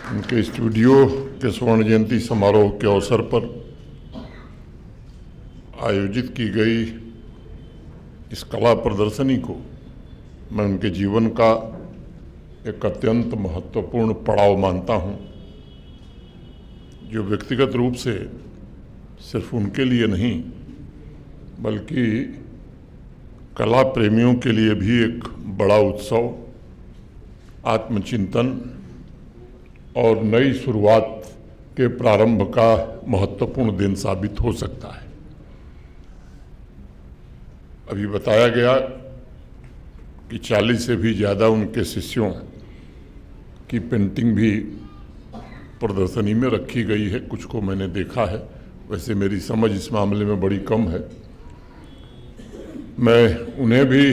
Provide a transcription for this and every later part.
उनके स्टूडियो के स्वर्ण जयंती समारोह के अवसर पर आयोजित की गई इस कला प्रदर्शनी को मैं उनके जीवन का एक अत्यंत महत्वपूर्ण पड़ाव मानता हूं, जो व्यक्तिगत रूप से सिर्फ उनके लिए नहीं बल्कि कला प्रेमियों के लिए भी एक बड़ा उत्सव, आत्मचिंतन और नई शुरुआत के प्रारंभ का महत्वपूर्ण दिन साबित हो सकता है। अभी बताया गया कि 40 से भी ज़्यादा उनके शिष्यों की पेंटिंग भी प्रदर्शनी में रखी गई है। कुछ को मैंने देखा है, वैसे मेरी समझ इस मामले में बड़ी कम है। मैं उन्हें भी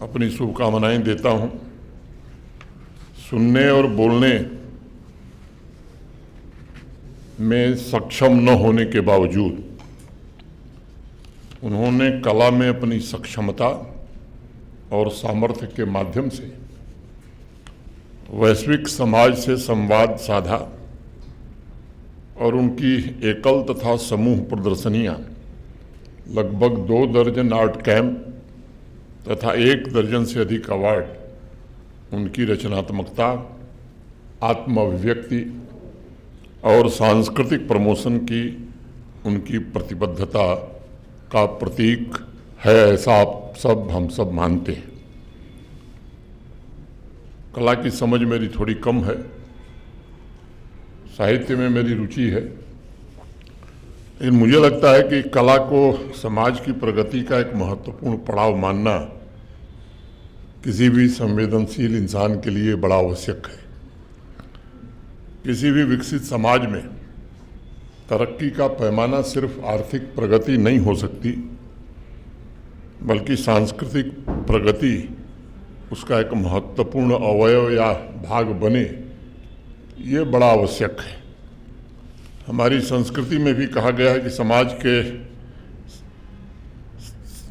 अपनी शुभकामनाएं देता हूं। सुनने और बोलने में सक्षम न होने के बावजूद उन्होंने कला में अपनी सक्षमता और सामर्थ्य के माध्यम से वैश्विक समाज से संवाद साधा और उनकी एकल तथा समूह प्रदर्शनियां लगभग 2 दर्जन आर्ट कैंप तथा 1 दर्जन से अधिक अवार्ड उनकी रचनात्मकता, आत्म अभिव्यक्ति और सांस्कृतिक प्रमोशन की उनकी प्रतिबद्धता का प्रतीक है, ऐसा हम सब मानते हैं। कला की समझ मेरी थोड़ी कम है, साहित्य में मेरी रुचि है, लेकिन मुझे लगता है कि कला को समाज की प्रगति का एक महत्वपूर्ण पड़ाव मानना किसी भी संवेदनशील इंसान के लिए बड़ा आवश्यक है। किसी भी विकसित समाज में तरक्की का पैमाना सिर्फ आर्थिक प्रगति नहीं हो सकती, बल्कि सांस्कृतिक प्रगति उसका एक महत्वपूर्ण अवयव या भाग बने, ये बड़ा आवश्यक है। हमारी संस्कृति में भी कहा गया है कि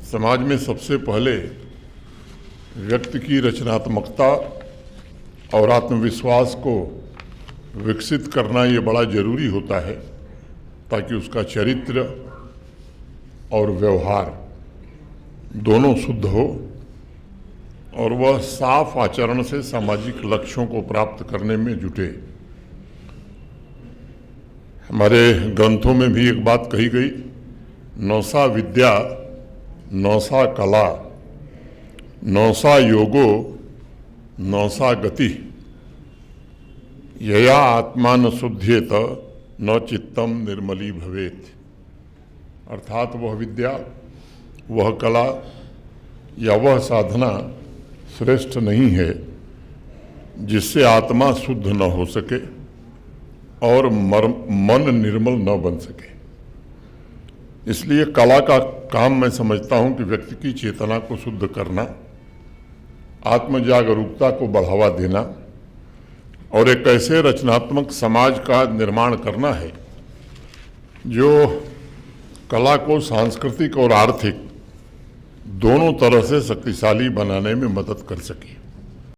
समाज में सबसे पहले व्यक्ति की रचनात्मकता और आत्मविश्वास को विकसित करना ये बड़ा जरूरी होता है, ताकि उसका चरित्र और व्यवहार दोनों शुद्ध हो और वह साफ आचरण से सामाजिक लक्ष्यों को प्राप्त करने में जुटे। हमारे ग्रंथों में भी एक बात कही गई, नौसा विद्या नौसा कला नौसा योगो नौसा गति यया आत्मा न शुद्ध्येत न चित्तम निर्मली भवेत। अर्थात वह विद्या, वह कला या वह साधना श्रेष्ठ नहीं है जिससे आत्मा शुद्ध न हो सके और मन निर्मल न बन सके। इसलिए कला का काम मैं समझता हूं कि व्यक्ति की चेतना को शुद्ध करना, आत्म जागरूकता को बढ़ावा देना और एक ऐसे रचनात्मक समाज का निर्माण करना है जो कला को सांस्कृतिक और आर्थिक दोनों तरह से शक्तिशाली बनाने में मदद कर सके।